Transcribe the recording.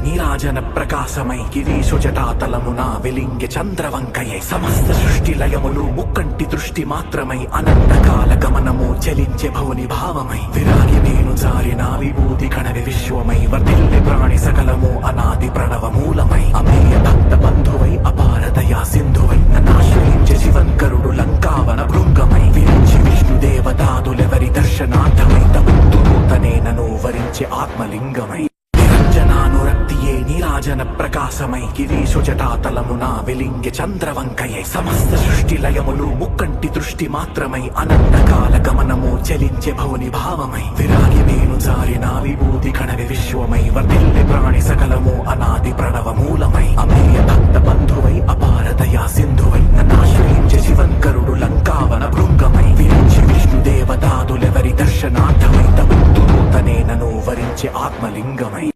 నీరాజన ప్రకాశమై గిరీశుజటాతలమున వెలింగె చంద్రవంకయై సమస్త సృష్టి లయములు ముక్కంటి దృష్టి మాత్రమై అనంతకాల గమనము చలించే భవుని భావమై విరాగి వేణు జారిన విభూతి కణవి విశ్వమై వర్ధిల్లె ప్రాణి సకలము అనాది ప్రణవ మూలమై అమేయ భక్త బంధువై అపార దయా సింధువై నన్నాశ్రయించే శివంకరుడు లంకావన భృంగమై విరించి విష్ణుదేవతాదులెవరి దర్శనార్థమై తనే వరించే ఆత్మలింగమై నిరంజనానురక్తియే నీరాజన ప్రకాశమై గిరీశుజటాతలమున వెలింగె చంద్రవంకయై సమస్త సృష్టి లయములు ముక్కంటి దృష్టి మాత్రమై అనంతకాల గమనము చలించే భవుని భావమై విరాగి వేణు జారిన విభూతి కణవి విశ్వమై వర్ధిల్లె ప్రాణి సకలము అనాది ప్రణవ మూలమై అమేయ భక్త బంధువై అపార దయా సింధువై నన్నాశ్రయించే శివంకరుడు లంకావన భృంగమై విరించి విష్ణుదేవతాదులెవరి దర్శనార్థమై తనే వరించే ఆత్మలింగమై